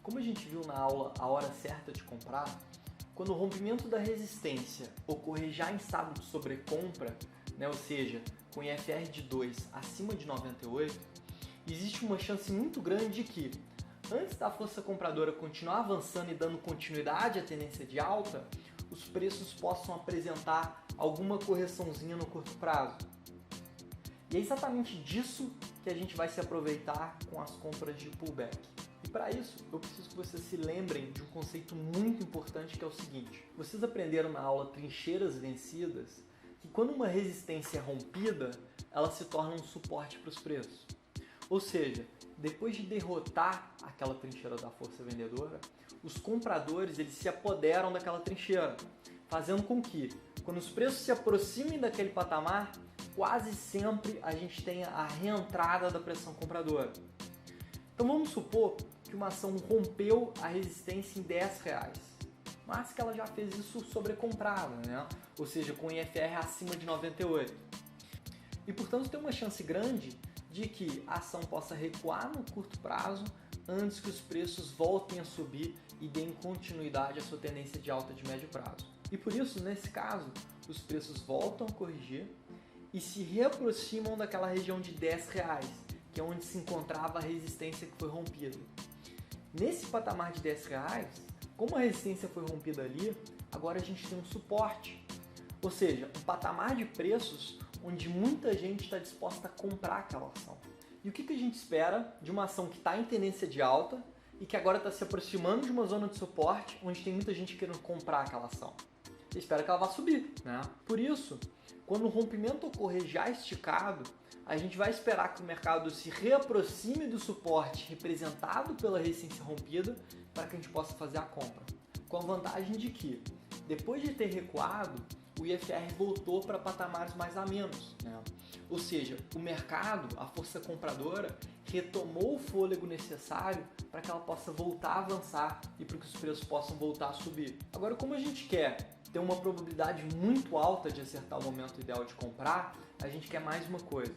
Como a gente viu na aula A Hora Certa de Comprar, quando o rompimento da resistência ocorrer já em estado de sobrecompra, ou seja, com IFR de 2 acima de 98, existe uma chance muito grande de que, antes da força compradora continuar avançando e dando continuidade à tendência de alta, os preços possam apresentar alguma correçãozinha no curto prazo. E é exatamente disso que a gente vai se aproveitar com as compras de pullback. E para isso, eu preciso que vocês se lembrem de um conceito muito importante que é o seguinte. Vocês aprenderam na aula Trincheiras Vencidas que quando uma resistência é rompida, ela se torna um suporte para os preços. Ou seja, depois de derrotar aquela trincheira da força vendedora, os compradores eles se apoderam daquela trincheira, fazendo com que, quando os preços se aproximem daquele patamar, quase sempre a gente tenha a reentrada da pressão compradora. Então vamos supor que uma ação rompeu a resistência em R$10, mas que ela já fez isso sobrecomprada, ou seja, com IFR acima de 98. E portanto tem uma chance grande de que a ação possa recuar no curto prazo antes que os preços voltem a subir e deem continuidade à sua tendência de alta de médio prazo. E por isso, nesse caso, os preços voltam a corrigir e se reaproximam daquela região de R$10, que é onde se encontrava a resistência que foi rompida. Nesse patamar de R$10, como a resistência foi rompida ali, agora a gente tem um suporte, ou seja, um patamar de preços onde muita gente está disposta a comprar aquela ação. E o que a gente espera de uma ação que está em tendência de alta e que agora está se aproximando de uma zona de suporte onde tem muita gente querendo comprar aquela ação? Você espera que ela vá subir, Por isso, quando o rompimento ocorrer já esticado, a gente vai esperar que o mercado se reaproxime do suporte representado pela resistência rompida para que a gente possa fazer a compra. Com a vantagem de que, depois de ter recuado, o IFR voltou para patamares mais amenos. Ou seja, o mercado, a força compradora, retomou o fôlego necessário para que ela possa voltar a avançar e para que os preços possam voltar a subir. Agora, como a gente quer ter uma probabilidade muito alta de acertar o momento ideal de comprar, a gente quer mais uma coisa.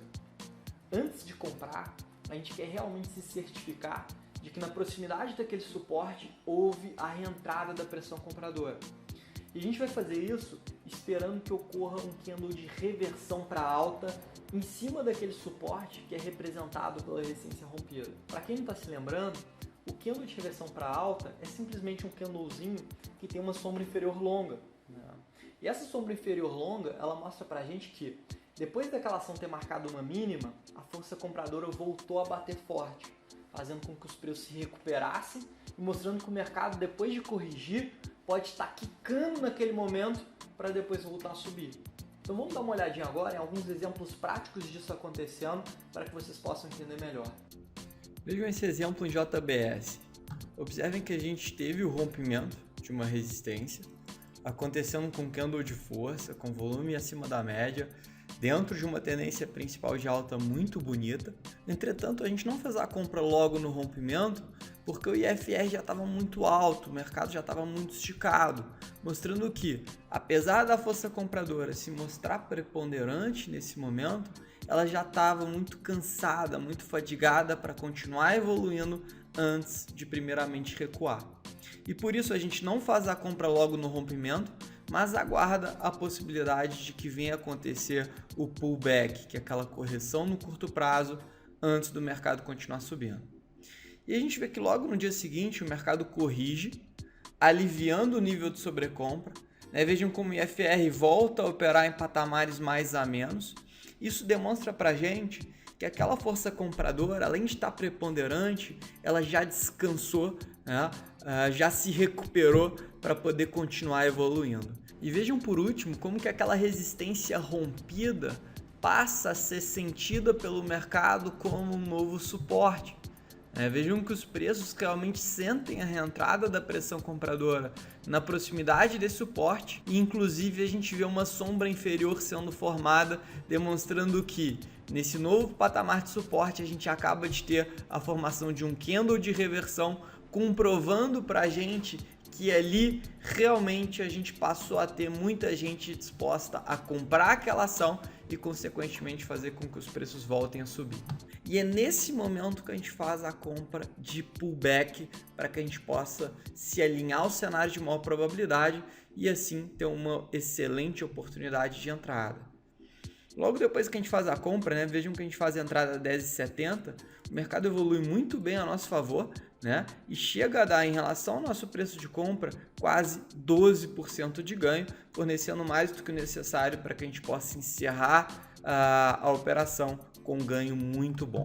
Antes de comprar, a gente quer realmente se certificar de que na proximidade daquele suporte houve a reentrada da pressão compradora. E a gente vai fazer isso esperando que ocorra um candle de reversão para alta em cima daquele suporte que é representado pela resistência rompida. Para quem não está se lembrando, o candle de reversão para alta é simplesmente um candlezinho que tem uma sombra inferior longa. E essa sombra inferior longa, ela mostra para a gente que depois daquela ação ter marcado uma mínima, a força compradora voltou a bater forte, fazendo com que os preços se recuperassem e mostrando que o mercado, depois de corrigir, pode estar quicando naquele momento para depois voltar a subir. Então vamos dar uma olhadinha agora em alguns exemplos práticos disso acontecendo para que vocês possam entender melhor. Vejam esse exemplo em JBS. Observem que a gente teve o rompimento de uma resistência, acontecendo com candle de força, com volume acima da média, dentro de uma tendência principal de alta muito bonita. Entretanto, a gente não fez a compra logo no rompimento, porque o IFR já estava muito alto, o mercado já estava muito esticado, mostrando que, apesar da força compradora se mostrar preponderante nesse momento, ela já estava muito cansada, muito fadigada para continuar evoluindo antes de primeiramente recuar. E por isso a gente não faz a compra logo no rompimento, mas aguarda a possibilidade de que venha acontecer o pullback, que é aquela correção no curto prazo antes do mercado continuar subindo. E a gente vê que logo no dia seguinte o mercado corrige, aliviando o nível de sobrecompra. Vejam como o IFR volta a operar em patamares mais amenos. Isso demonstra para a gente que aquela força compradora, além de estar preponderante, ela já descansou, já se recuperou para poder continuar evoluindo. E vejam por último como que aquela resistência rompida passa a ser sentida pelo mercado como um novo suporte. Vejam que os preços realmente sentem a reentrada da pressão compradora na proximidade desse suporte e inclusive a gente vê uma sombra inferior sendo formada, demonstrando que nesse novo patamar de suporte a gente acaba de ter a formação de um candle de reversão, comprovando para a gente que ali realmente a gente passou a ter muita gente disposta a comprar aquela ação e, consequentemente, fazer com que os preços voltem a subir. E é nesse momento que a gente faz a compra de pullback para que a gente possa se alinhar ao cenário de maior probabilidade e, assim, ter uma excelente oportunidade de entrada. Logo depois que a gente faz a compra, né, vejam que a gente faz a entrada a 10,70, o mercado evolui muito bem a nosso favor, né, e chega a dar, em relação ao nosso preço de compra, quase 12% de ganho, fornecendo mais do que o necessário para que a gente possa encerrar a operação com um ganho muito bom.